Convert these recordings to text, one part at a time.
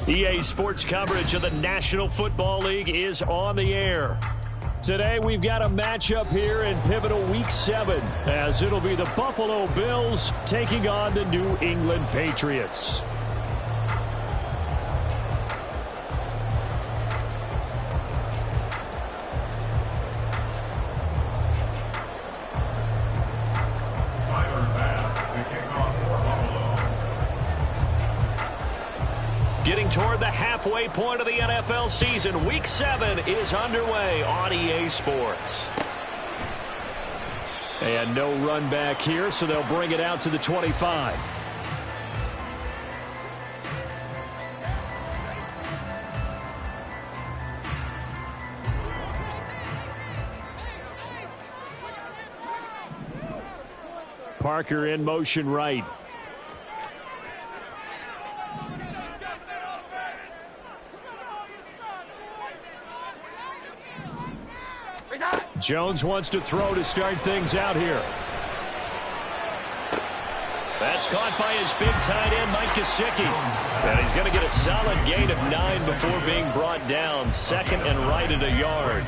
EA Sports coverage of the National Football League is on the air. Today we've got a matchup here in pivotal Week 7 as it'll be the Buffalo Bills taking on the New England Patriots. Getting toward the halfway point of the NFL season, Week 7 is underway on EA Sports. And no run back here, so they'll bring it out to the 25. Parker in motion right. Jones wants to throw to start things out here. That's caught by his big tight end, Mike Gesicki. And he's going to get a solid gain of 9 before being brought down. Second and right at a yard.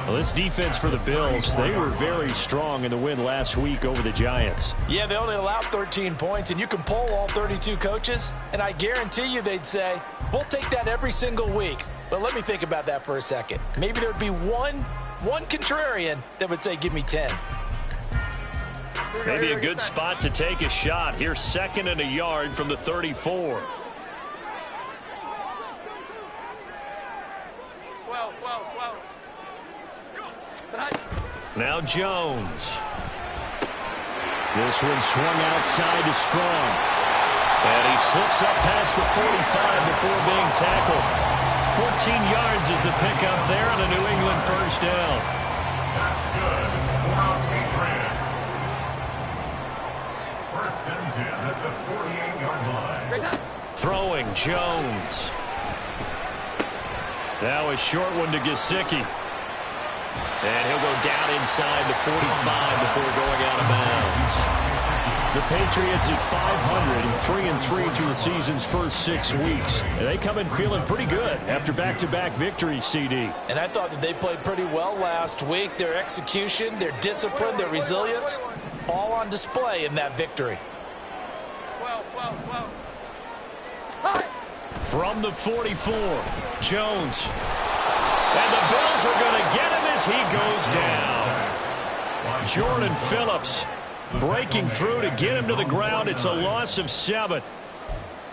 Well, this defense for the Bills, they were very strong in the win last week over the Giants. Yeah, they only allowed 13 points, and you can poll all 32 coaches, and I guarantee you they'd say, we'll take that every single week. But let me think about that for a second. Maybe there'd be one contrarian that would say, give me 10. Maybe a good spot to take a shot. Here's second and a yard from the 34. 12. Now Jones. This one swung outside to Strong. And he slips up past the 45 before being tackled. 14 yards is the pickup there and a New England first down. That's good for the Patriots. First and 10 at the 48-yard line. Throwing Jones. Now a short one to Gesicki. And he'll go down inside the 45 before going out of bounds. The Patriots at 500 and 3-3 through the season's first 6 weeks. And they come in feeling pretty good after back-to-back victories, CD. And I thought that they played pretty well last week. Their execution, their discipline, their resilience, all on display in that victory. 12. From the 44, Jones. And the Bills are going to get him as he goes down. Jordan Phillips breaking through to get him to the ground. It's a loss of 7.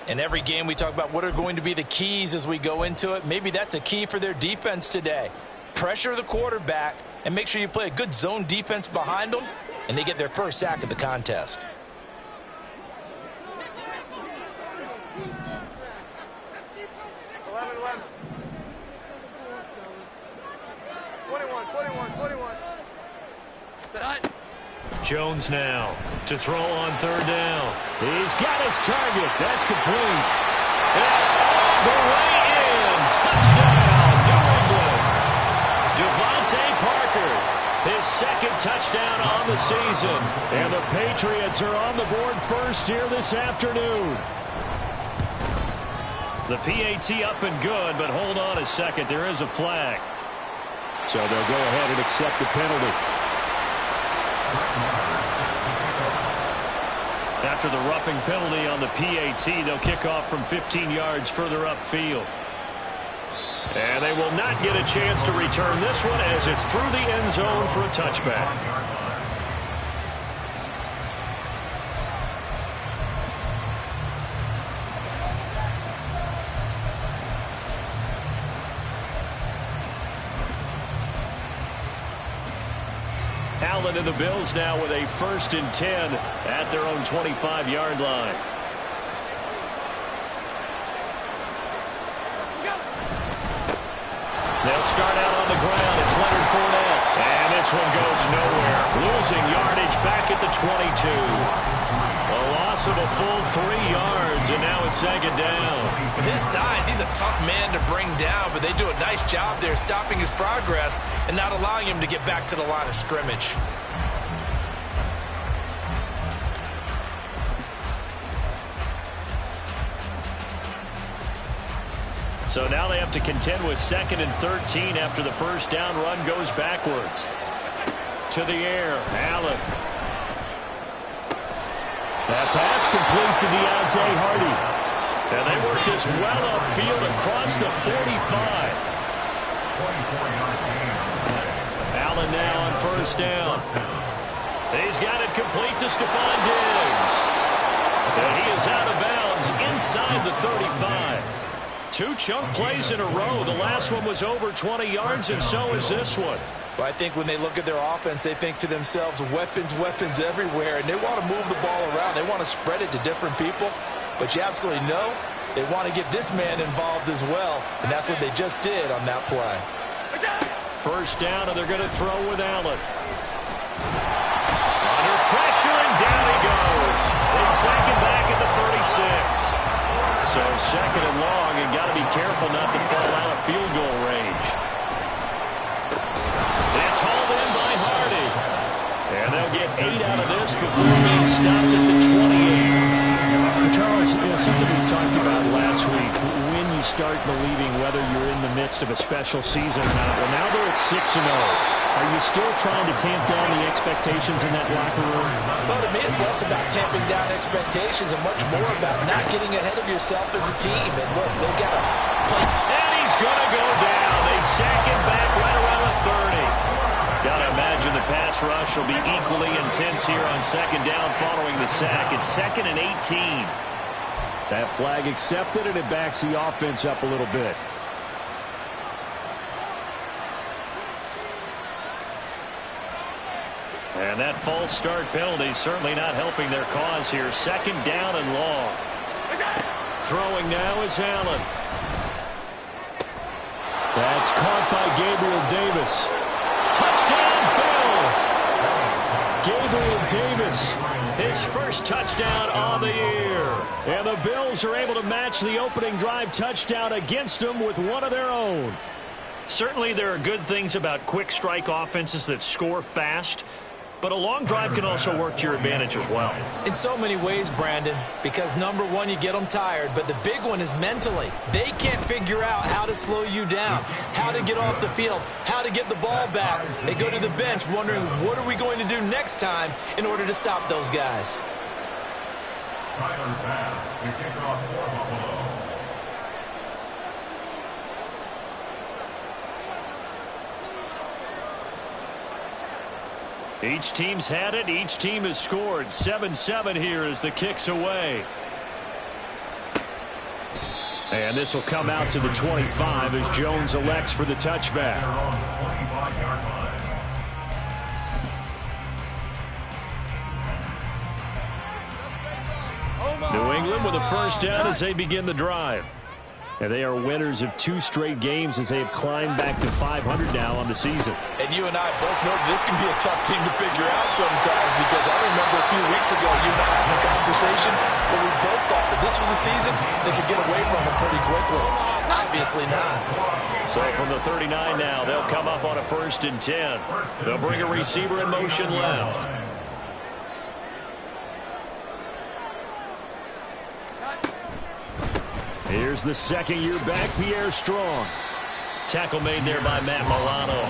In every game we talk about what are going to be the keys as we go into it. Maybe that's a key for their defense today. Pressure the quarterback and make sure you play a good zone defense behind them, and they get their first sack of the contest. Jones now to throw on third down. He's got his target. That's complete. And all the way in. Touchdown, New England. Devontae Parker, his second touchdown on the season. And the Patriots are on the board first here this afternoon. The PAT up and good, but hold on a second. There is a flag. So they'll go ahead and accept the penalty. After the roughing penalty on the PAT, they'll kick off from 15 yards further upfield. And they will not get a chance to return this one as it's through the end zone for a touchback. Allen and the Bills now with a 1st and 10 at their own 25-yard line. They'll start out on the ground. It's Leonard Fournette. And this one goes nowhere. Losing yardage back at the 22. A loss of a full 3 yards, and now it's second down. With his size, he's a tough man to bring down, but they do a nice job there stopping his progress and not allowing him to get back to the line of scrimmage. So now they have to contend with 2nd and 13 after the first down run goes backwards. To the air, Allen. That pass complete to Deontay Hardy. And they work this well upfield across the 45. Allen now on first down. He's got it complete to Stephon Diggs. And he is out of bounds inside the 35. 2 chunk plays in a row. The last one was over 20 yards, and so is this one. Well, I think when they look at their offense, they think to themselves, weapons, weapons everywhere, and they want to move the ball around. They want to spread it to different people, but you absolutely know they want to get this man involved as well, and that's what they just did on that play. First down, and they're going to throw with Allen. Under pressure, and down he goes. They sack him back at the 36. So 2nd and long, and got to be careful not to fall out of field goal range. It's hauled in by Hardy. And they'll get 8 out of this before being stopped at the 28. Charles, something we talked about last week, when you start believing whether you're in the midst of a special season or not. Well, now they're at 6-0. Are you still trying to tamp down the expectations in that locker room? Well, to me, it's less about tamping down expectations and much more about not getting ahead of yourself as a team. And look, they've got to play. And he's going to go down. They sack him back right around the 30. Got to imagine the pass rush will be equally intense here on 2nd down following the sack. It's 2nd and 18. That flag accepted, and it backs the offense up a little bit. And that false start penalty certainly not helping their cause here. 2nd down and long. Throwing now is Allen. That's caught by Gabriel Davis. Touchdown, Bills! Gabriel Davis, his first touchdown on the year. And the Bills are able to match the opening drive touchdown against them with one of their own. Certainly there are good things about quick strike offenses that score fast, but a long drive can also work to your advantage as well. In so many ways, Brandon, because number one, you get them tired, but the big one is mentally. They can't figure out how to slow you down, how to get off the field, how to get the ball back. They go to the bench wondering, what are we going to do next time in order to stop those guys? Tyler pass to kick off for Buffalo. Each team's had it. Each team has scored. 7-7 here as the kick's away. And this will come out to the 25 as Jones elects for the touchback. New England with a first down as they begin the drive. And they are winners of 2 straight games as they have climbed back to 500 now on the season. And you and I both know this can be a tough team to figure out sometimes, because I remember a few weeks ago you and I having a conversation where we both thought that this was a season they could get away from it pretty quickly. Obviously not. So from the 39 now, they'll come up on a 1st and 10. They'll bring a receiver in motion left. Here's the second-year back, Pierre Strong. Tackle made there by Matt Milano.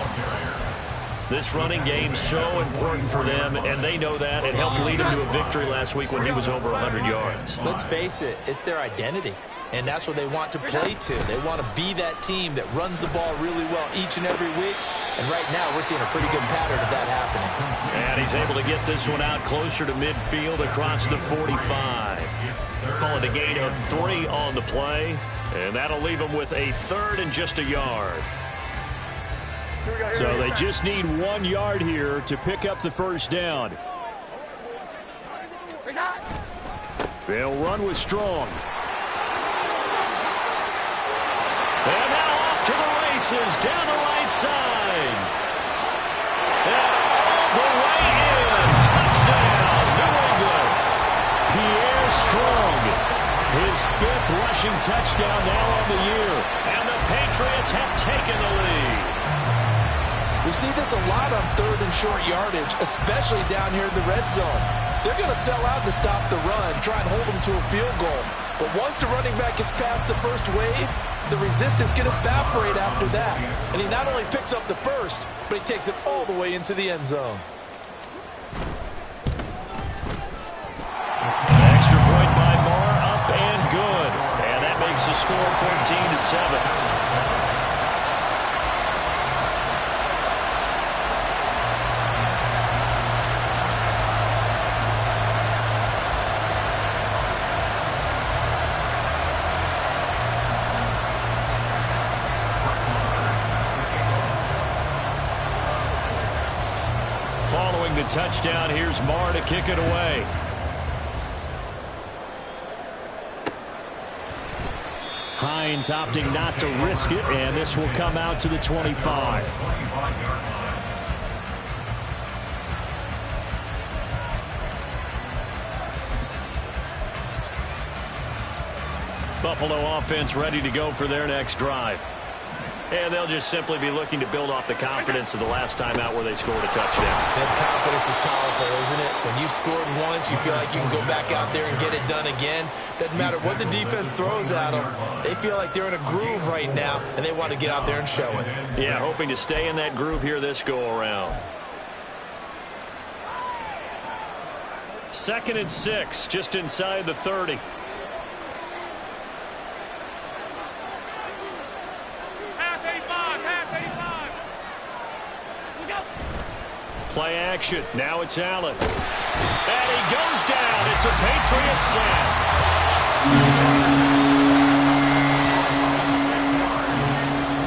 This running game's so important for them, and they know that. It helped lead them to a victory last week when he was over 100 yards. Let's face it, it's their identity, and that's what they want to play to. They want to be that team that runs the ball really well each and every week, and right now we're seeing a pretty good pattern of that happening. And he's able to get this one out closer to midfield across the 45. Call it a gain of 3 on the play, and that'll leave them with a 3rd and just a yard. So they just need 1 yard here to pick up the first down. They'll run with Strong. And now off to the races down the right side. And all the way in. Touchdown, New England. Pierre Strong, his 5th rushing touchdown now on the year. And the Patriots have taken the lead. We see this a lot on 3rd and short yardage, especially down here in the red zone. They're going to sell out to stop the run, try and hold them to a field goal. But once the running back gets past the first wave, The resistance can evaporate after that. And he not only picks up the first, but he takes it all the way into the end zone. Extra point by Moore, up and good. And that makes the score 14-7. Following the touchdown, here's Marr to kick it away. Hines opting not to risk it, and this will come out to the 25. Buffalo offense ready to go for their next drive. And they'll just simply be looking to build off the confidence of the last time out where they scored a touchdown. That confidence is powerful, isn't it? When you scored once, you feel like you can go back out there and get it done again. Doesn't matter what the defense throws at them. They feel like they're in a groove right now, and they want to get out there and show it. Yeah, hoping to stay in that groove here this go-around. 2nd and 6, just inside the 30. Play action. Now it's Allen. And he goes down. It's a Patriot sack.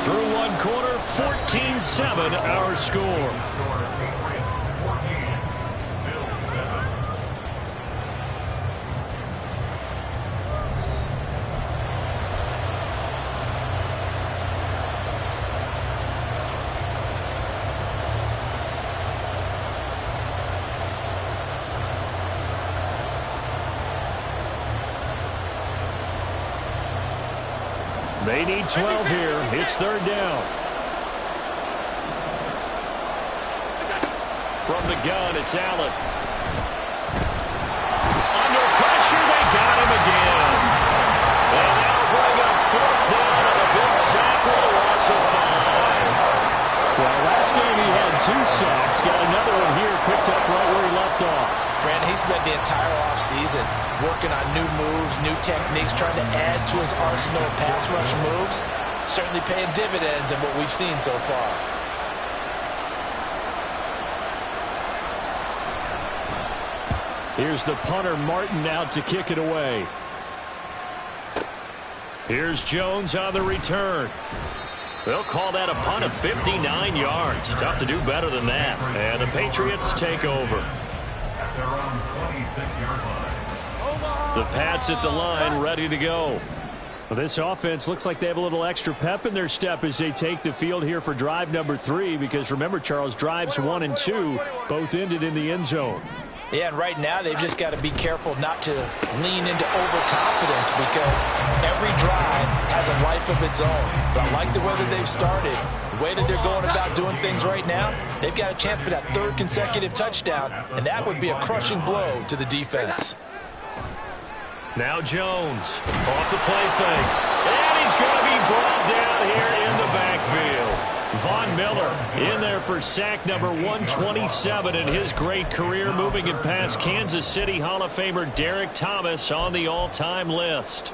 Through one quarter, 14-7 our score. They need 12 here. It's 3rd down. From the gun, it's Allen. Under pressure, they got him again. And that'll bring up 4th down and a big sack with a loss of 5. Well, last game he had 2 sacks. Got another one here picked up right where he left off. Brandon, he spent the entire offseason working on new moves, new techniques, trying to add to his arsenal of pass rush moves. Certainly paying dividends in what we've seen so far. Here's the punter, Martin, out to kick it away. Here's Jones on the return. They'll call that a punt of 59 yards. Tough to do better than that. And the Patriots take over. The Pats at the line, ready to go. Well, this offense looks like they have a little extra pep in their step as they take the field here for drive number 3. Because remember, Charles, drives 1 and 2 both ended in the end zone. Yeah, and right now they've just got to be careful not to lean into overconfidence because every drive has a life of its own. But I like the way that they've started, the way that they're going about doing things right now. They've got a chance for that 3rd consecutive touchdown, and that would be a crushing blow to the defense. Now Jones off the play fake. And he's going to be brought down here in the backfield. Von Miller in there for sack number 127 in his great career, moving it past Kansas City Hall of Famer Derek Thomas on the all-time list.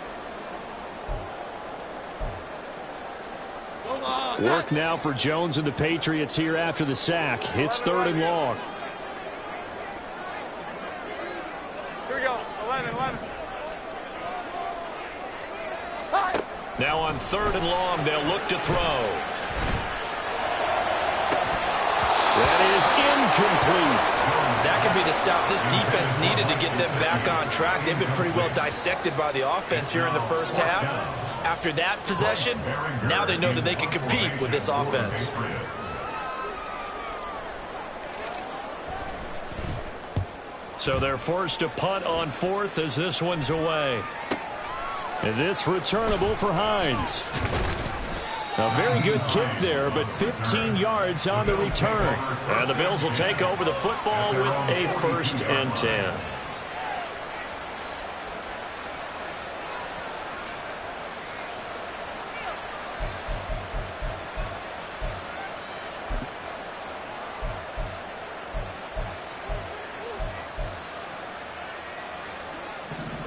Work now for Jones and the Patriots here after the sack. It's 3rd and long. Here we go. 11. Now on 3rd and long, they'll look to throw. That is incomplete. That could be the stop this defense needed to get them back on track. They've been pretty well dissected by the offense here in the first half. After that possession, now they know that they can compete with this offense. So they're forced to punt on 4th as this one's away. And this returnable for Hines. A very good kick there, but 15 yards on the return. And the Bills will take over the football with a 1st and 10.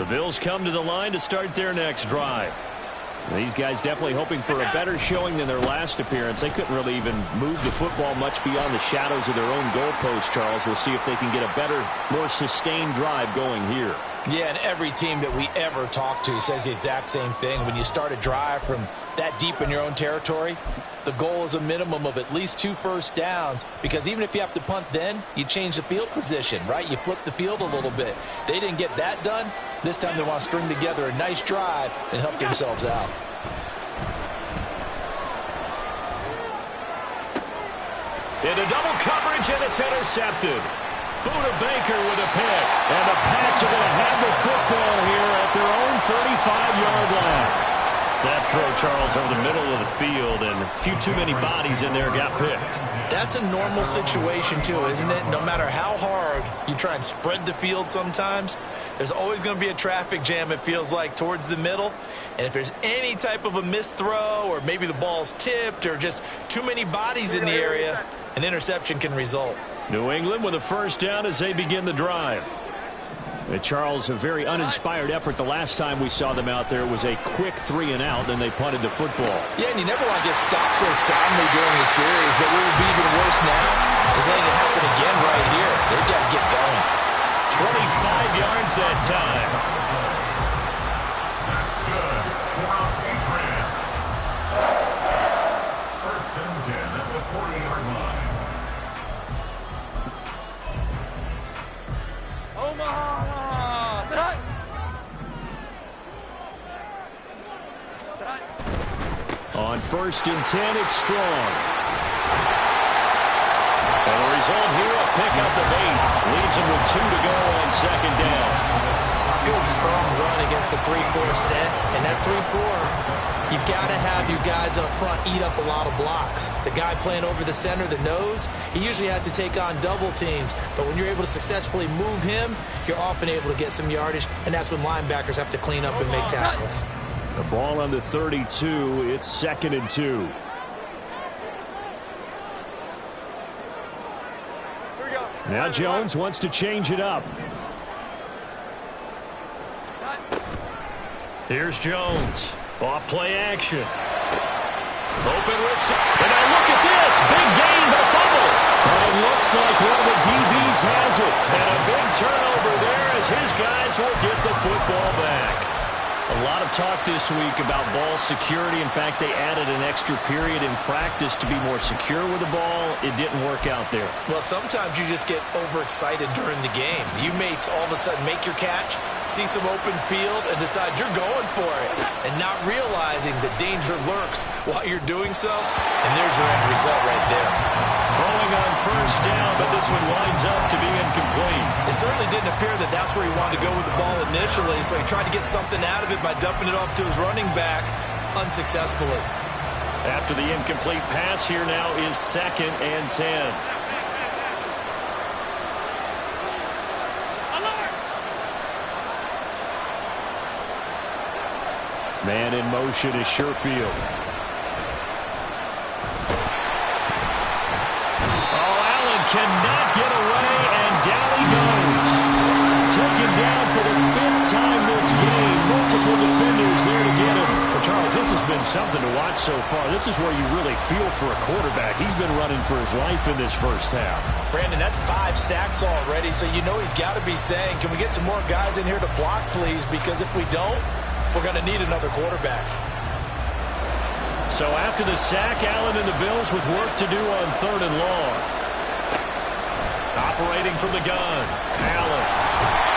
Bills come to the line to start their next drive. These guys definitely hoping for a better showing than their last appearance. They couldn't really even move the football much beyond the shadows of their own goalpost, Charles. We'll see if they can get a better, more sustained drive going here. Yeah, and every team that we ever talk to says the exact same thing. When you start a drive from that deep in your own territory, the goal is a minimum of at least 2 first downs, because even if you have to punt then, you change the field position, right? You flip the field a little bit. They didn't get that done. This time they want to string together a nice drive and help themselves out. Into double coverage, and it's intercepted. Buda Baker with a pick. And the Pats are going to have the football here at their own 35-yard line. That throw, Charles, over the middle of the field, and a few too many bodies in there got picked. That's a normal situation, too, isn't it? No matter how hard you try and spread the field sometimes, there's always going to be a traffic jam, it feels like, towards the middle. And if there's any type of a missed throw, or maybe the ball's tipped, or just too many bodies in the area, an interception can result. New England with a first down as they begin the drive. Charles, a very uninspired effort the last time we saw them out there. It was a quick 3-and-out, and they punted the football. Yeah, and you never want to get stopped so soundly during the series, but what would be even worse now is letting it happen again right here. They've got to get going. 25 yards that time. That's good for our Patriots. First and 10 at the 40-yard line. On first and 10, it's Strong. And the result here, a pickup of 8. Leaves him with 2 to go on second down. Good, strong run against the 3-4 set. And that 3-4, you've got to have your guys up front eat up a lot of blocks. The guy playing over the center, the nose, he usually has to take on double teams. But when you're able to successfully move him, you're often able to get some yardage. And that's when linebackers have to clean up and make tackles. The ball on the 32. It's 2nd and 2. Now Jones wants to change it up. Here's Jones. Off play action. Open receiver. And now look at this. Big gain, but fumble. It looks like one of the DBs has it. And a big turnover there as his guys will get the football back. A lot of talk this week about ball security. In fact, they added an extra period in practice to be more secure with the ball. It didn't work out there. Well, sometimes you just get overexcited during the game. You may all of a sudden make your catch, see some open field, and decide you're going for it, and not realizing the danger lurks while you're doing so. And there's your end result right there. Throwing on first down, but this one winds up to be incomplete. It certainly didn't appear that that's where he wanted to go with the ball initially, so he tried to get something out of it by dumping it off to his running back unsuccessfully. After the incomplete pass, here now is 2nd and 10. Man in motion is Sherfield. Cannot get away, and down he goes. Taken down for the 5th time this game. Multiple defenders there to get him. Well, Charles, this has been something to watch so far. This is where you really feel for a quarterback. He's been running for his life in this first half. Brandon, that's 5 sacks already, so you know he's got to be saying, can we get some more guys in here to block, please? Because if we don't, we're going to need another quarterback. So after the sack, Allen and the Bills with work to do on 3rd and long. Operating from the gun, Allen.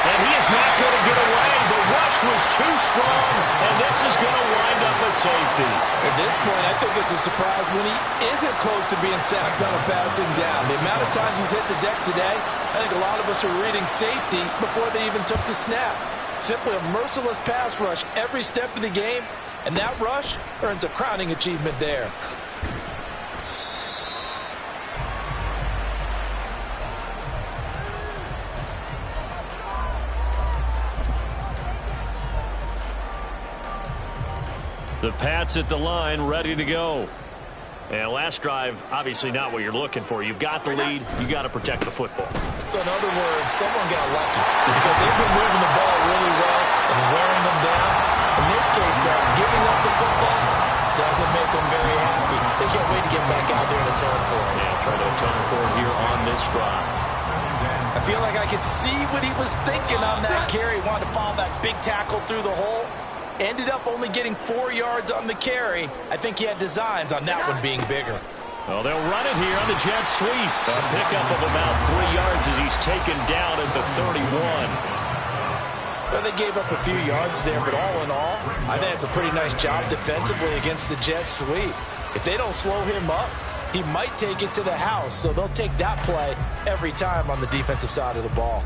And he is not going to get away. The rush was too strong, and this is going to wind up a safety. At this point, I think it's a surprise when he isn't close to being sacked on a passing down. The amount of times he's hit the deck today, I think a lot of us are reading safety before they even took the snap. Simply a merciless pass rush every step of the game, and that rush earns a crowning achievement there. The Pats at the line, ready to go. And last drive, obviously not what you're looking for. You've got the lead. You got to protect the football. So in other words, someone got lucky because they've been moving the ball really well, and and wearing them down. In this case, though, giving up the football doesn't make them very happy. They can't wait to get back out there and atone for it. Yeah, try to atone for it here on this drive. I feel like I could see what he was thinking on that carry. He wanted to follow that big tackle through the hole. Ended up only getting 4 yards on the carry. I think he had designs on that one being bigger. Well, they'll run it here on the jet sweep. A pickup of about 3 yards as he's taken down at the 31. Well, they gave up a few yards there, but all in all, I think it's a pretty nice job defensively against the jet sweep. If they don't slow him up, he might take it to the house, so they'll take that play every time on the defensive side of the ball.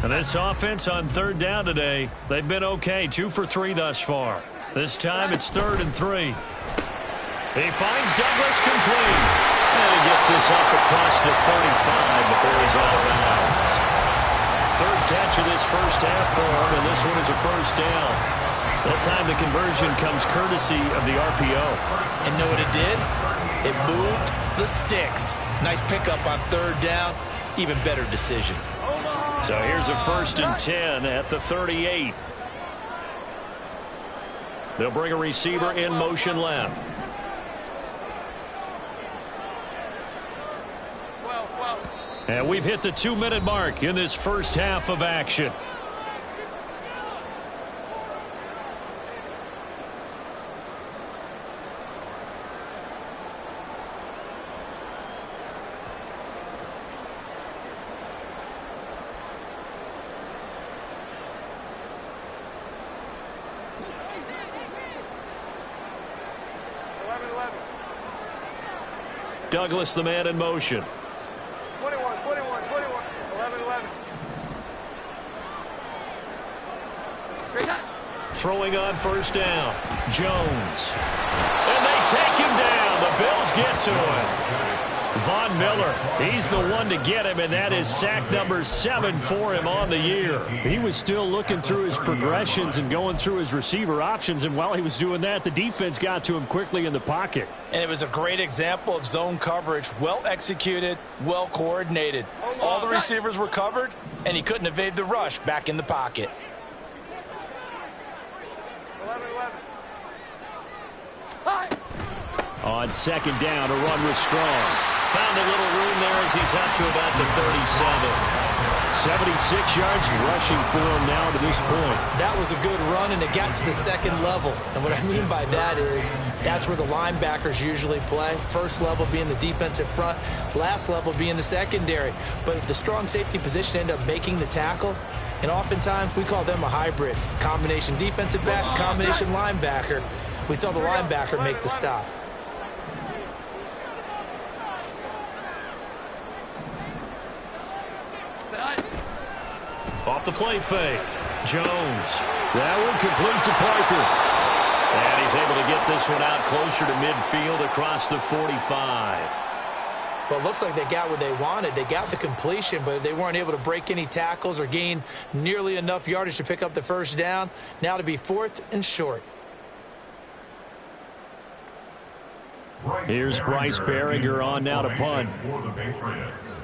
And this offense on third down today, they've been okay, 2 for 3 thus far. This time it's 3rd and 3. He finds Douglas complete. And he gets this up across the 35 before he's out of bounds. 3rd catch of this first half for him, and this one is a first down. That time the conversion comes courtesy of the RPO. And know what it did? It moved the sticks. Nice pickup on 3rd down. Even better decision. So here's a 1st and 10 at the 38. They'll bring a receiver in motion left. And we've hit the 2-minute mark in this first half of action. Douglas, the man in motion. 21, 11, 11. Throwing on first down. Jones. And they take him down. The Bills get to him. Von Miller, he's the one to get him, and that is sack number 7 for him on the year. He was still looking through his progressions and going through his receiver options, and while he was doing that, the defense got to him quickly in the pocket. And it was a great example of zone coverage. Well executed, well coordinated. All the receivers were covered, and he couldn't evade the rush back in the pocket. 11. On 2nd down, a run with Strong. Found a little room there as he's up to about the 37. 76 yards rushing for him now to this point. That was a good run, and it got to the 2nd level. And what I mean by that is that's where the linebackers usually play. First level being the defensive front, last level being the secondary. But the strong safety position ended up making the tackle. And oftentimes we call them a hybrid. Combination defensive back, combination linebacker. We saw the linebacker make the stop. Off the play fake. Jones. That one complete to Parker. And he's able to get this one out closer to midfield across the 45. Well, it looks like they got what they wanted. They got the completion, but they weren't able to break any tackles or gain nearly enough yardage to pick up the first down. Now to be 4th and short. Here's Bryce Behringer on now to punt. For the Patriots.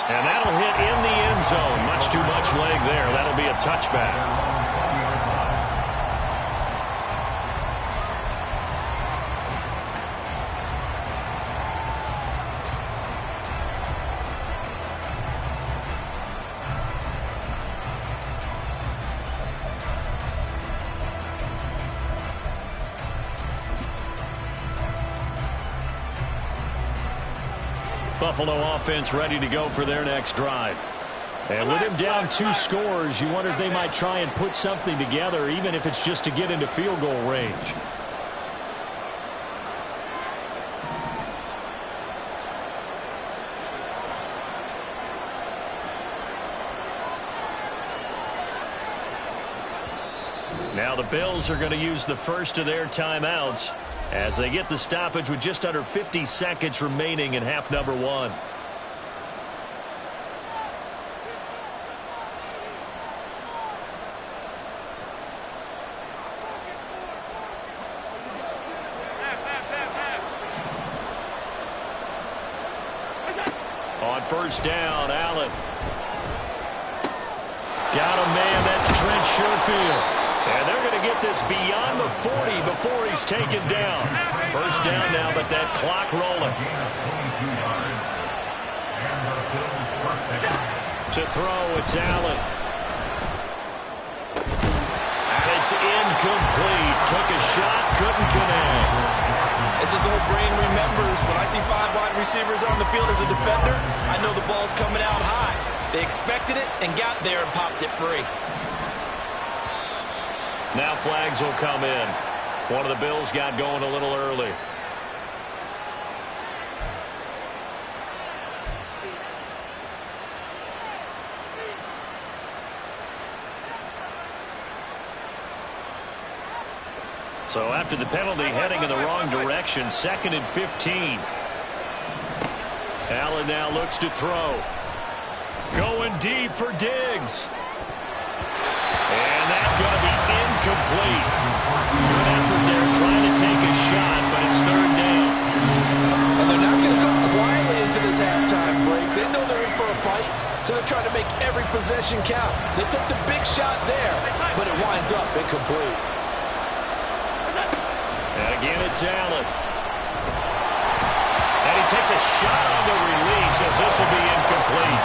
And that'll hit in the end zone. Much too much leg there. That'll be a touchback. Buffalo offense ready to go for their next drive. And with him down 2 scores, you wonder if they might try and put something together, even if it's just to get into field goal range. Now the Bills are going to use the first of their timeouts as they get the stoppage with just under 50 seconds remaining in half number 1. On first down, Allen. Got a man, that's Trent Sherfield. And they're going to get this beyond the 40 before he's taken down. First down now, but that clock rolling. To throw, it's Allen. And it's incomplete. Took a shot, couldn't connect. As his old brain remembers, when I see 5 wide receivers on the field as a defender, I know the ball's coming out high. They expected it and got there and popped it free. Now flags will come in. One of the Bills got going a little early. So after the penalty, heading in the wrong direction, 2nd and 15. Allen now looks to throw. Going deep for Diggs. And that's going to be incomplete. Good effort there, trying to take a shot, but it's 3rd down. And they're not going to go quietly into this halftime break. They know they're in for a fight, so they're trying to make every possession count. They took the big shot there, but it winds up incomplete. And again, it's Allen. And he takes a shot on the release as this will be incomplete.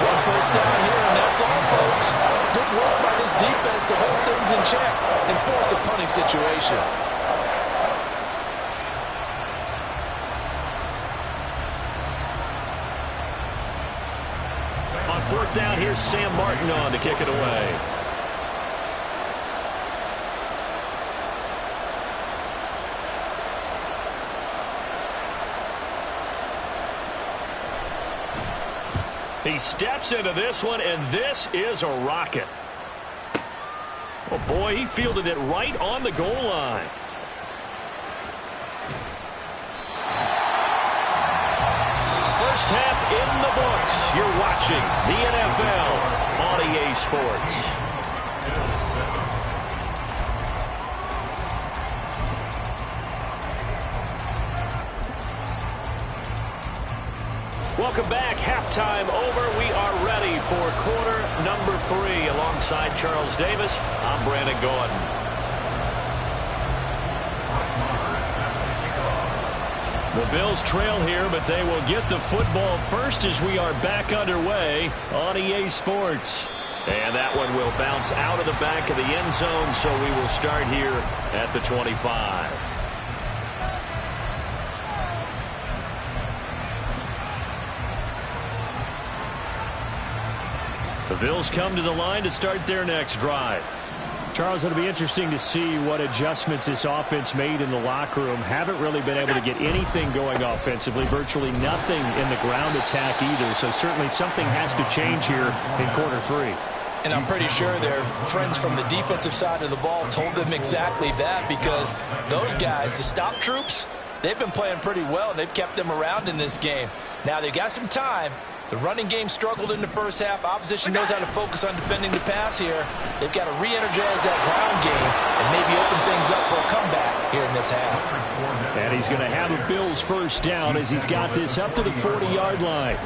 One first down here, and that's all, folks. Good work by this defense to hold things in check and force a punting situation. On 4th down, here's Sam Martin on to kick it away. He steps into this one, and this is a rocket. Oh, boy, he fielded it right on the goal line. First half in the books. You're watching the NFL on EA Sports. Welcome back. Halftime over. We are ready for quarter number 3. Alongside Charles Davis, I'm Brandon Gordon. The Bills trail here, but they will get the football first as we are back underway on EA Sports. And that one will bounce out of the back of the end zone, so we will start here at the 25. The Bills come to the line to start their next drive. Charles, it'll be interesting to see what adjustments this offense made in the locker room. Haven't really been able to get anything going offensively, virtually nothing in the ground attack either. So certainly something has to change here in quarter 3. And I'm pretty sure their friends from the defensive side of the ball told them exactly that, because those guys, the stop troops, they've been playing pretty well, and they've kept them around in this game. Now, they've got some time. The running game struggled in the first half. Opposition knows how to focus on defending the pass here. They've got to re-energize that ground game and maybe open things up for a comeback here in this half. And he's going to have a Bills first down as he's got this up to the 40-yard line.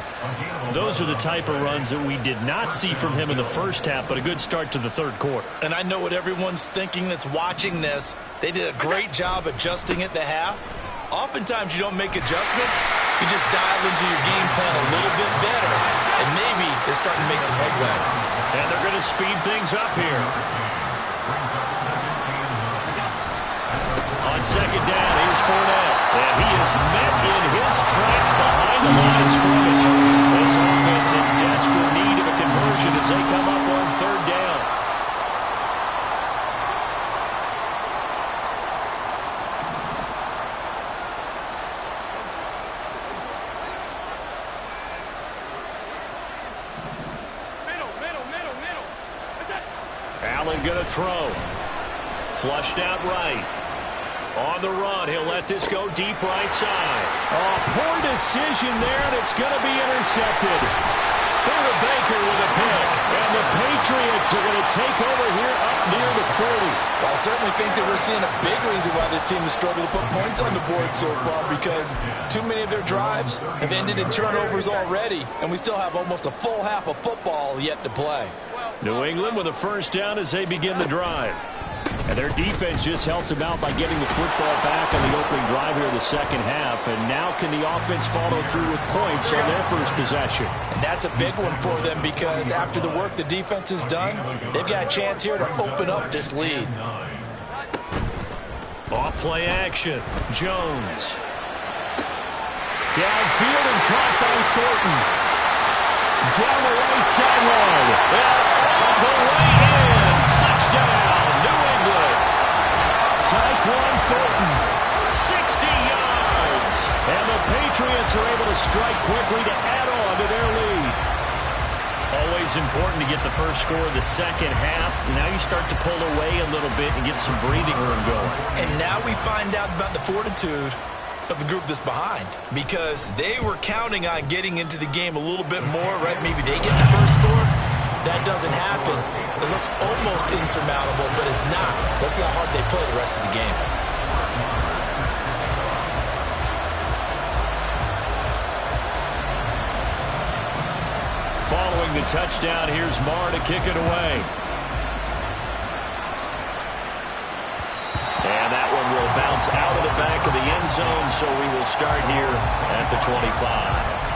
Those are the type of runs that we did not see from him in the first half, but a good start to the 3rd quarter. And I know what everyone's thinking that's watching this. They did a great job adjusting at the half. Oftentimes you don't make adjustments. You just dial into your game plan a little bit better, and maybe they're starting to make some headway. And they're going to speed things up here. On 2nd down, here's Fournette. And he is met in his tracks behind the line of scrimmage. This offense in desperate need of a conversion as they come up on 3rd down. Allen going to throw. Flushed out right. On the run, he'll let this go deep right side. Oh, poor decision there, and it's going to be intercepted. Buda Baker with a pick. And the Patriots are going to take over here up near the 40. Well, I certainly think that we're seeing a big reason why this team has struggled to put points on the board so far, because too many of their drives have ended in turnovers already, and we still have almost a full half of football yet to play. New England with a first down as they begin the drive. And their defense just helped them out by getting the football back on the opening drive here in the second half. And now can the offense follow through with points on their first possession? And that's a big one for them, because after the work the defense has done, they've got a chance here to open up this lead. Off play action. Jones. Downfield and caught by Thornton. Down the right sideline. The way in. Touchdown, New England. Tyquan Thornton. 60 yards. And the Patriots are able to strike quickly to add on to their lead. Always important to get the first score of the second half. Now you start to pull away a little bit and get some breathing room going. And now we find out about the fortitude of the group that's behind, because they were counting on getting into the game a little bit more, right? Maybe they get the first score. That doesn't happen. It looks almost insurmountable, but it's not. Let's see how hard they play the rest of the game. Following the touchdown, here's Marr to kick it away. And that one will bounce out of the back of the end zone, so we will start here at the 25.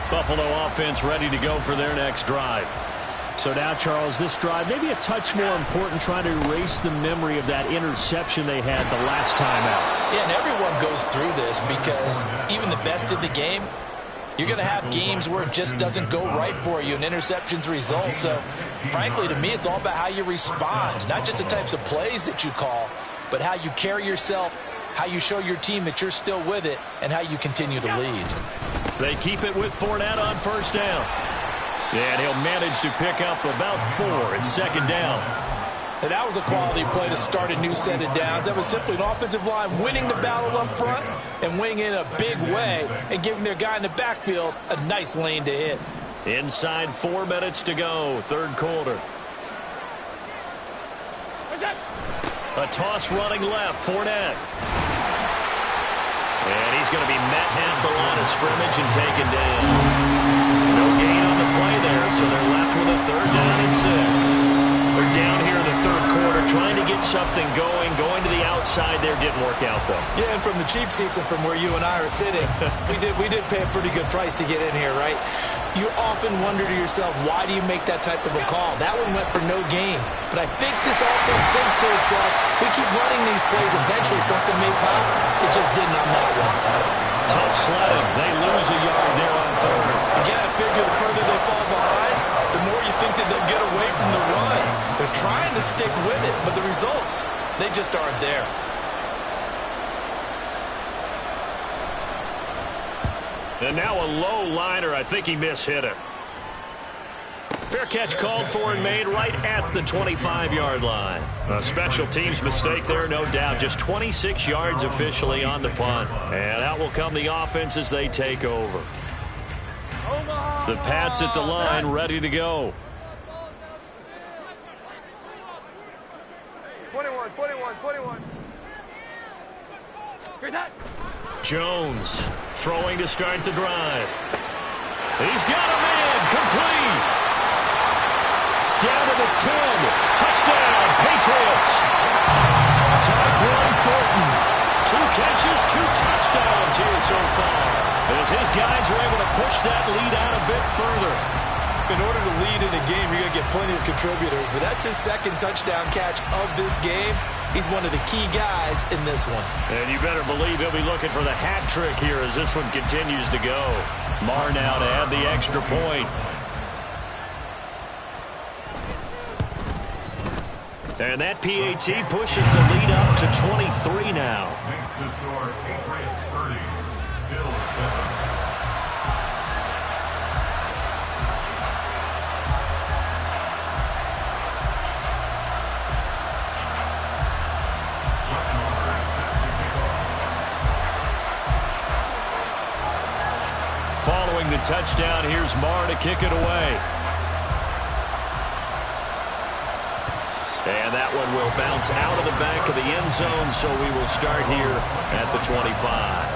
Buffalo offense ready to go for their next drive. So now, Charles, this drive maybe a touch more important, trying to erase the memory of that interception they had the last time out. Yeah, and everyone goes through this, because even the best in the game, you're going to have games where it just doesn't go right for you and interceptions result. So, frankly, to me, it's all about how you respond, not just the types of plays that you call, but how you carry yourself, how you show your team that you're still with it, and how you continue to lead. They keep it with Fournette on first down. And he'll manage to pick up about 4 at second down. And that was a quality play to start a new set of downs. That was simply an offensive line winning the battle up front and winning in a big way and giving their guy in the backfield a nice lane to hit. Inside 4 minutes to go, third quarter. A toss running left, Fournette. And he's going to be met at the line of scrimmage and taken down. No gain on the play there, so they're left with a third down and 6. They're down here in the third quarter, trying to get something going to the outside there. Didn't work out, though. Yeah, and from the cheap seats and from where you and I are sitting, we did pay a pretty good price to get in here, right? You often wonder to yourself, why do you make that type of a call? That one went for no gain. But I think this offense thinks to itself, if we keep running these plays, eventually something may pop. It just didn't on that one. Tough sledding. They lose a yard there on third. You got to figure the further they fall behind, the more you think that they'll get away from the run. They're trying to stick with it, but the results, they just aren't there. And now a low liner. I think he mishit it. Fair catch called for and made right at the 25-yard line. A special teams mistake there, no doubt. Just 26 yards officially on the punt. And out will come the offense as they take over. The Pats at the line, ready to go. 21. Jones throwing to start the drive. He's got a man, complete. Down to the 10. Touchdown, Patriots. Tyquan Thornton. 2 catches, 2 touchdowns here so far, as his guys are able to push that lead out a bit further. In order to lead in a game, you're going to get plenty of contributors, but that's his second touchdown catch of this game. He's one of the key guys in this one. And you better believe he'll be looking for the hat trick here as this one continues to go. Marr now to add the extra point. And that PAT pushes the lead up to 23 now. Makes the score Patriots 30, Bills 7. a touchdown. Here's Marr to kick it away. And that one will bounce out of the back of the end zone, so we will start here at the 25.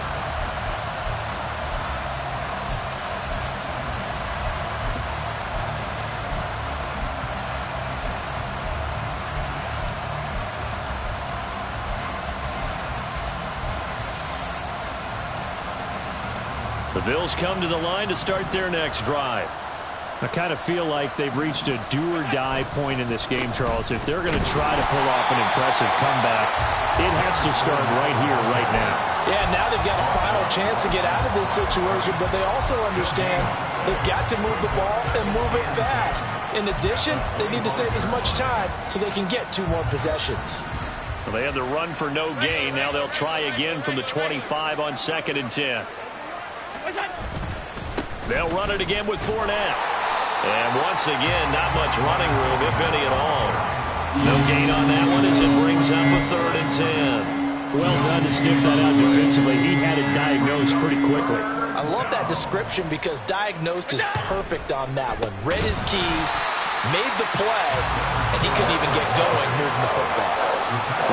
The Bills come to the line to start their next drive. I kind of feel like they've reached a do-or-die point in this game, Charles. If they're going to try to pull off an impressive comeback, it has to start right here, right now. Yeah, now they've got a final chance to get out of this situation, but they also understand they've got to move the ball and move it fast. In addition, they need to save as much time so they can get 2 more possessions. Well, they had the run for no gain. Now they'll try again from the 25 on 2nd and 10. They'll run it again with Fournette. And once again, not much running room, if any at all. No gain on that one as it brings up a 3rd and 10. Well done to sniff that out defensively. He had it diagnosed pretty quickly. I love that description because diagnosed is perfect on that one. Read his keys, made the play, and he couldn't even get going moving the football.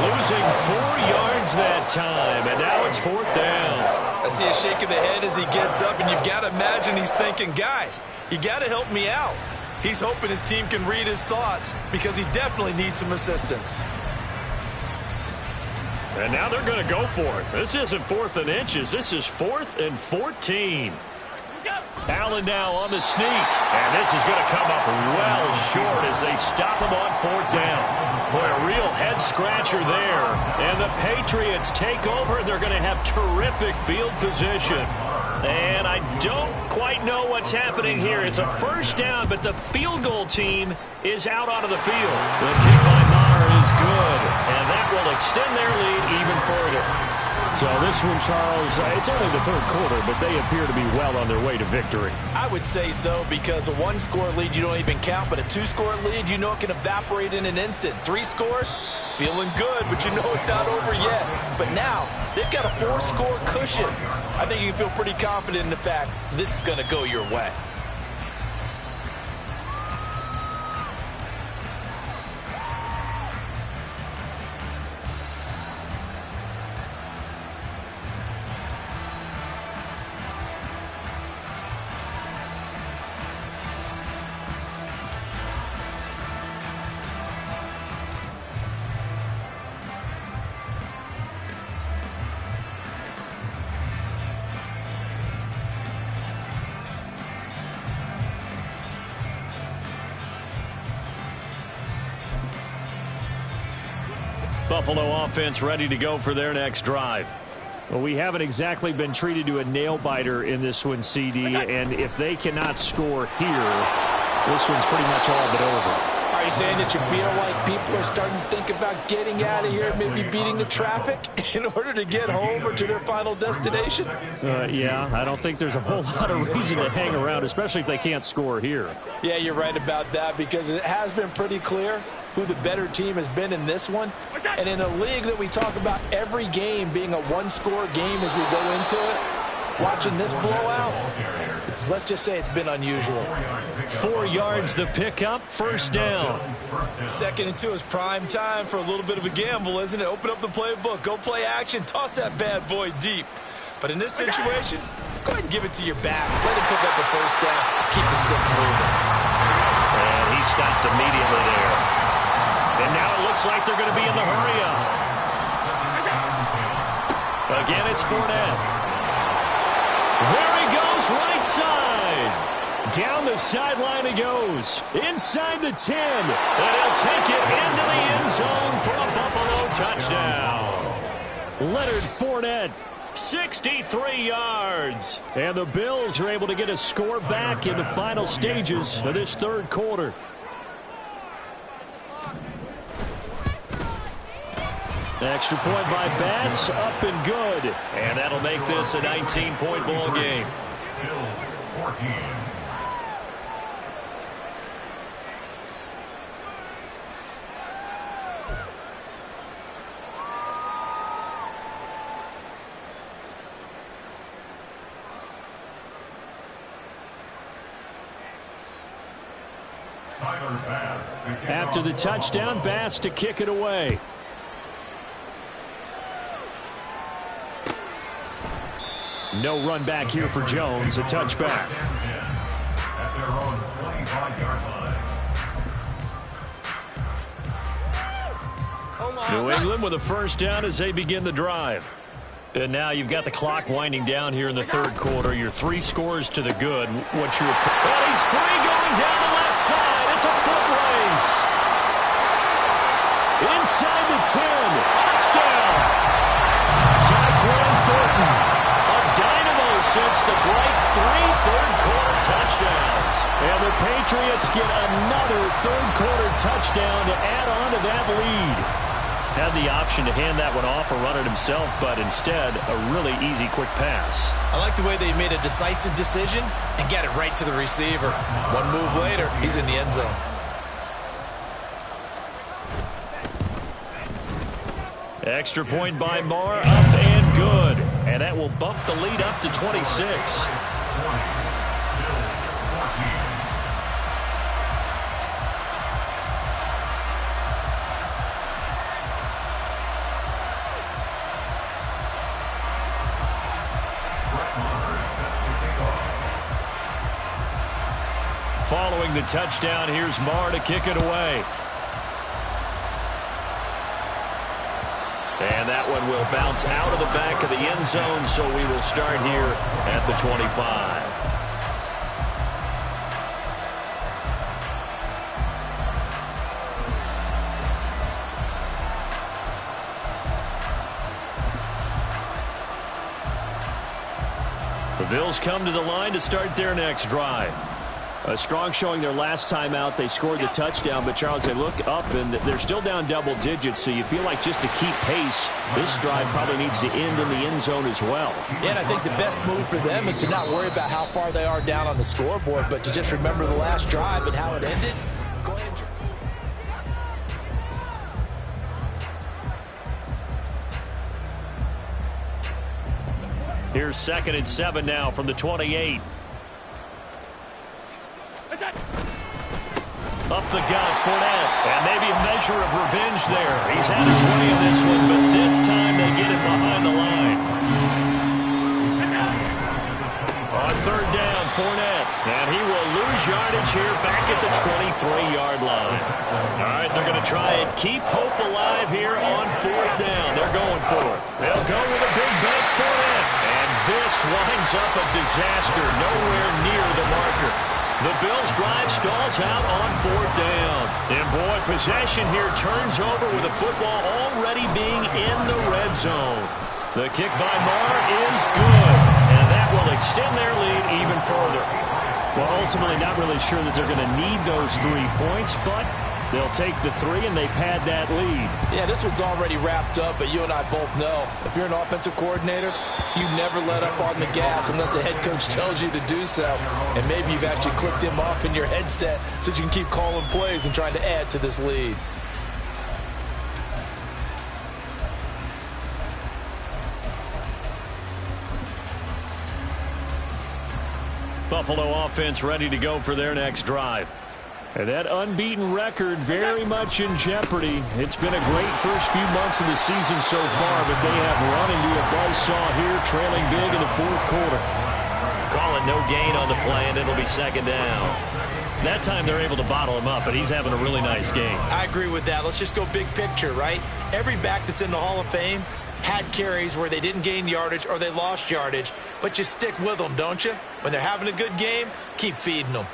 Losing 4 yards that time, and now it's 4th down. I see a shake of the head as he gets up, and you've got to imagine he's thinking, guys, you got to help me out. He's hoping his team can read his thoughts because he definitely needs some assistance. And now they're going to go for it. This isn't 4th and inches. This is 4th and 14. Allen now on the sneak. And this is going to come up well short as they stop him on 4th down. Boy, a real head-scratcher there. And the Patriots take over, and they're going to have terrific field position. And I don't quite know what's happening here. It's a 1st down, but the field goal team is out onto the field. The kick by Marr is good, and that will extend their lead even further. So this one, Charles, it's only the 3rd quarter, but they appear to be well on their way to victory. I would say so because a 1-score lead you don't even count, but a 2-score lead you know it can evaporate in an instant. 3 scores, feeling good, but you know it's not over yet. But now they've got a 4-score cushion. I think you can feel pretty confident in the fact this is going to go your way. Buffalo offense ready to go for their next drive. Well, we haven't exactly been treated to a nail-biter in this one, CD, and if they cannot score here, this one's pretty much all but over. Are you saying that you feel like people are starting to think about getting out of here, maybe beating the traffic in order to get home or to their final destination? Yeah, I don't think there's a whole lot of reason to hang around, especially if they can't score here. Yeah, you're right about that because it has been pretty clear who the better team has been in this one. And in a league that we talk about every game being a 1-score game as we go into it, watching this blowout, let's just say it's been unusual. 4 yards the pickup, 1st down. 2nd and 2 is prime time for a little bit of a gamble, isn't it? Open up the playbook, go play action, toss that bad boy deep. But in this situation, go ahead and give it to your back. Let him pick up a 1st down, keep the sticks moving. And he stopped immediately there. And now it looks like they're going to be in the hurry-up. Again, it's Fournette. There he goes, right side. Down the sideline he goes. Inside the 10. And he'll take it into the end zone for a Buffalo touchdown. Leonard Fournette. 63 yards. And the Bills are able to get a score back in the final stages of this 3rd quarter. Extra point by Bass, up and good. And that'll make this a 19-point ball game. Bills 14. After the touchdown, Bass to kick it away. No run back here for Jones, a touchback. At their own 25-yard line. New England with a first down as they begin the drive. And now you've got the clock winding down here in the third quarter. Your 3 scores to the good. What's your... Oh, he's free going down the left side. It's a foot race. Inside the 10. Touchdown. Tyquan Thornton. A dynamo since the bright 3 third-quarter touchdowns. And the Patriots get another third-quarter touchdown to add on to that lead. Had the option to hand that one off or run it himself, but instead, a really easy, quick pass. I like the way they made a decisive decision and got it right to the receiver. One move later, he's in the end zone. Extra point by Marr, up and good. And that will bump the lead up to 26. Following the touchdown, here's Marr to kick it away. And that one will bounce out of the back of the end zone, so we will start here at the 25. The Bills come to the line to start their next drive. A strong showing their last time out. They scored the touchdown, but, Charles, they look up, and they're still down double digits, so you feel like just to keep pace, this drive probably needs to end in the end zone as well. Yeah, and I think the best move for them is to not worry about how far they are down on the scoreboard, but to just remember the last drive and how it ended. Go ahead and... Here's 2nd and 7 now from the 28. Up the gut, Fournette, and maybe a measure of revenge there. He's had his way in this one, but this time they get it behind the line. On 3rd down, Fournette, and he will lose yardage here back at the 23-yard line. All right, they're going to try and keep hope alive here on 4th down. They're going for it. They'll go with a big bank Fournette, and this winds up a disaster nowhere near the marker. The Bills' drive stalls out on 4th down. And, boy, possession here turns over with the football already being in the red zone. The kick by Marr is good, and that will extend their lead even further. Well, ultimately not really sure that they're going to need those 3 points, but they'll take the 3 and they pad that lead. Yeah, this one's already wrapped up, but you and I both know if you're an offensive coordinator, you never let up on the gas unless the head coach tells you to do so. And maybe you've actually clicked him off in your headset so you can keep calling plays and trying to add to this lead. Buffalo offense ready to go for their next drive. And that unbeaten record very much in jeopardy. It's been a great first few months of the season so far, but they have run into a buzzsaw here, trailing big in the 4th quarter. Call it no gain on the play, and it'll be 2nd down. That time they're able to bottle him up, but he's having a really nice game. I agree with that. Let's just go big picture, right? Every back that's in the Hall of Fame had carries where they didn't gain yardage or they lost yardage, but you stick with them, don't you? When they're having a good game, keep feeding them.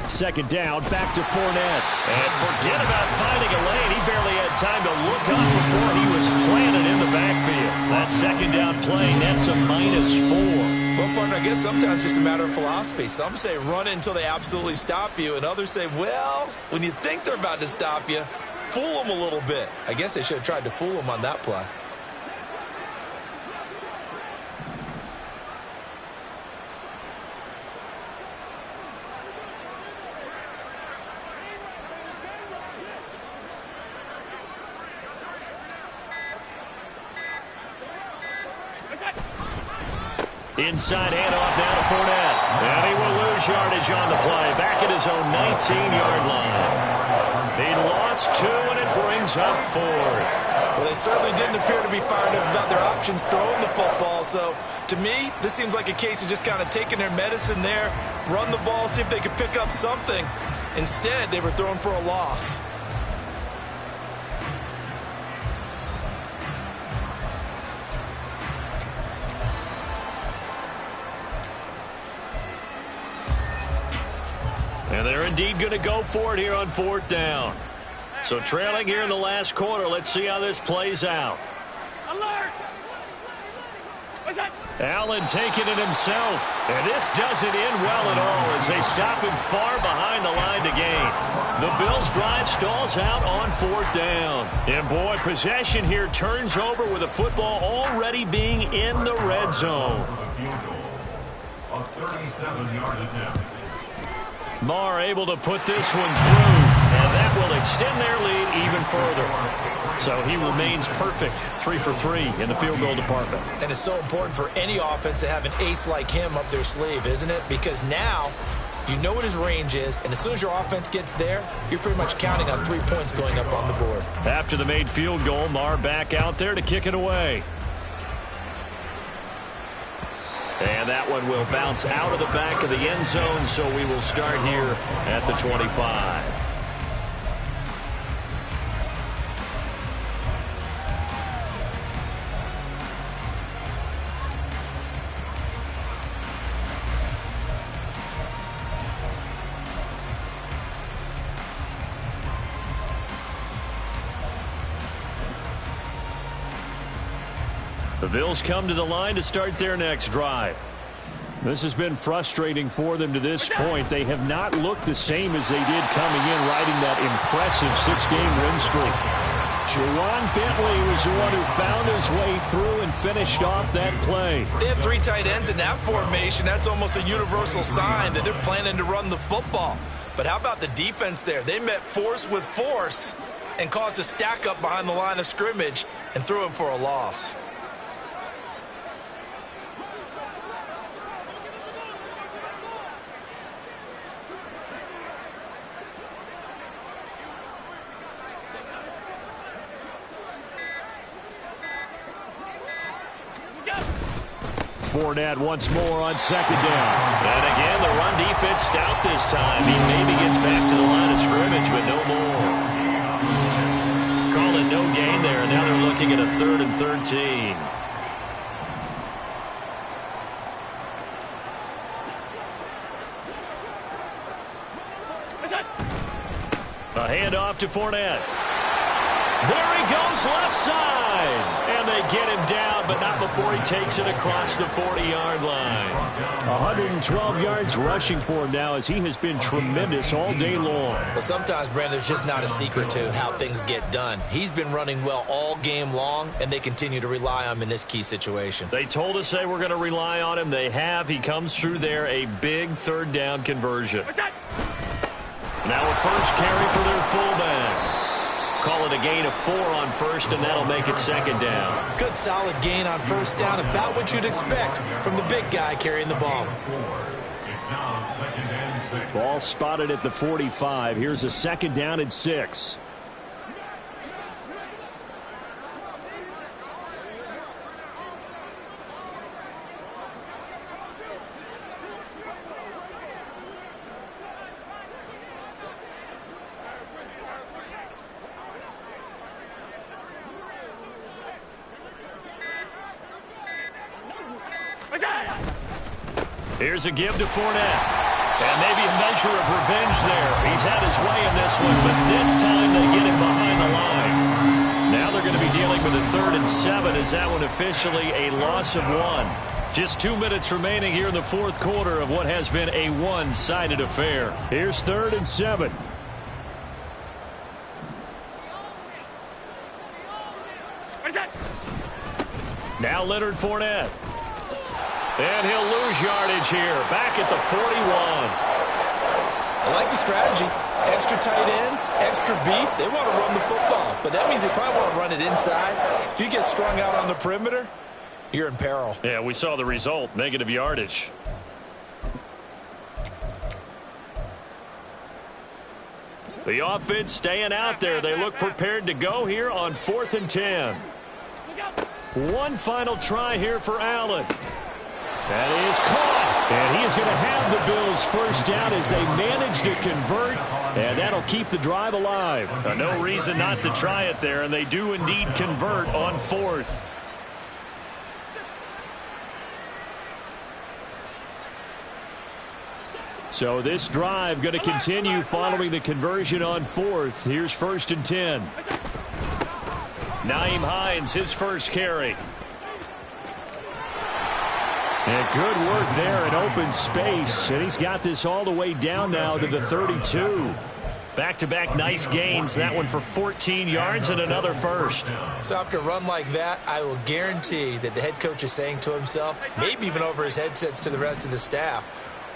Second down, back to Fournette. And forget about finding a lane. He barely had time to look up before he was planted in the backfield. That 2nd down play nets a -4. Well, partner, I guess sometimes it's just a matter of philosophy. Some say run until they absolutely stop you, and others say, well, when you think they're about to stop you, fool them a little bit. I guess they should have tried to fool them on that play. Inside handoff now to Fournette. And he will lose yardage on the play. Back at his own 19-yard line. He lost 2, and it brings up 4th. Well, they certainly didn't appear to be fired up about their options throwing the football. So, to me, this seems like a case of just kind of taking their medicine there, run the ball, see if they could pick up something. Instead, they were throwing for a loss. And they're indeed going to go for it here on 4th down. So trailing here in the last quarter, let's see how this plays out. Alert! What's that? Allen taking it himself. And this doesn't end well at all as they stop him far behind the line to gain. The Bills' drive stalls out on 4th down. And boy, possession here turns over with the football already being in the red zone. A 37-yard attempt. Marr able to put this one through, and that will extend their lead even further. So he remains perfect, 3 for 3 in the field goal department. And it's so important for any offense to have an ace like him up their sleeve, isn't it? Because now you know what his range is, and as soon as your offense gets there, you're pretty much counting on 3 points going up on the board. After the made field goal, Marr back out there to kick it away. And that one will bounce out of the back of the end zone, so we will start here at the 25. The Bills come to the line to start their next drive. This has been frustrating for them to this point. They have not looked the same as they did coming in, riding that impressive 6-game win streak. Juwan Bentley was the one who found his way through and finished off that play. They have 3 tight ends in that formation. That's almost a universal sign that they're planning to run the football. But how about the defense there? They met force with force and caused a stack up behind the line of scrimmage and threw him for a loss. Fournette once more on 2nd down. And again, the run defense stout this time. He maybe gets back to the line of scrimmage, but no more. Call it no gain there, and now they're looking at a 3rd and 13. A handoff to Fournette. There he goes, left side. And they get him down, but not before he takes it across the 40-yard line. 112 yards rushing for him now as he has been tremendous all day long. Well, sometimes, Brandon, there's just not a secret to how things get done. He's been running well all game long, and they continue to rely on him in this key situation. They told us they were going to rely on him. They have. He comes through there, a big 3rd down conversion. Now a first carry for their fullback. Call it a gain of 4 on 1st, and that'll make it 2nd down. Good solid gain on 1st down, about what you'd expect from the big guy carrying the ball. It's now 2nd and 6. Ball spotted at the 45. Here's a 2nd down and 6. Here's a give to Fournette. And maybe a measure of revenge there. He's had his way in this one, but this time they get him behind the line. Now they're going to be dealing with a 3rd and 7 as that one officially a loss of 1. Just 2 minutes remaining here in the 4th quarter of what has been a one-sided affair. Here's 3rd and 7. Now Leonard Fournette. And he'll lose yardage here. Back at the 41. I like the strategy. Extra tight ends, extra beef. They want to run the football. But that means they probably want to run it inside. If you get strung out on the perimeter, you're in peril. Yeah, we saw the result, negative yardage. The offense staying out there. They look prepared to go here on 4th and 10. One final try here for Allen. That is caught. And he is going to have the Bills first down as they manage to convert. And that'll keep the drive alive. No reason not to try it there. And they do indeed convert on 4th. So this drive going to continue following the conversion on 4th. Here's 1st and 10. Nyheim Hines, his first carry. And good work there in open space. And he's got this all the way down now to the 32. Back-to-back nice gains. That one for 14 yards and another first. So after a run like that, I will guarantee that the head coach is saying to himself, maybe even over his headsets to the rest of the staff,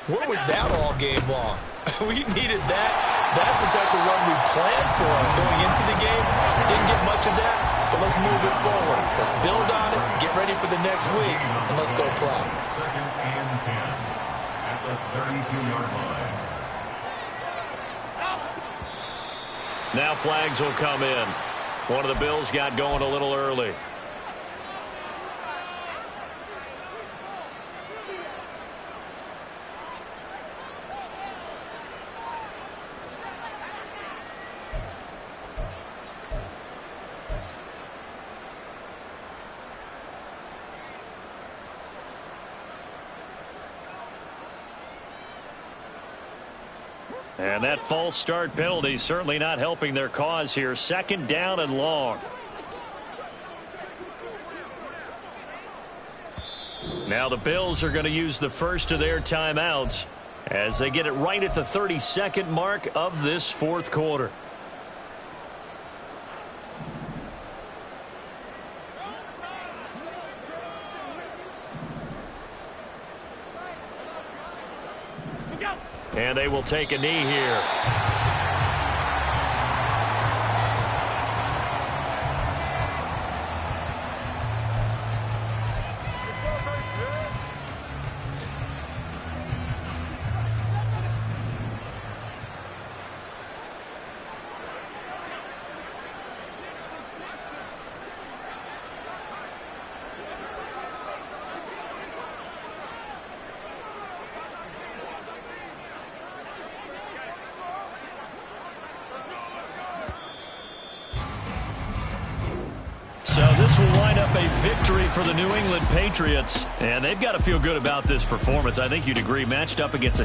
where was that all game long? We needed that. That's the type of run we planned for going into the game. Didn't get much of that, but let's move it forward. Let's build on it, get ready for the next week, and let's go play. 2nd and 10 at the 32-yard line. Now flags will come in. One of the Bills got going a little early. And that false start penalty certainly not helping their cause here. 2nd down and long. Now the Bills are going to use the first of their timeouts as they get it right at the 32nd mark of this 4th quarter. And they will take a knee here. So this will wind up a victory for the New England Patriots. And they've got to feel good about this performance. I think you'd agree, matched up against a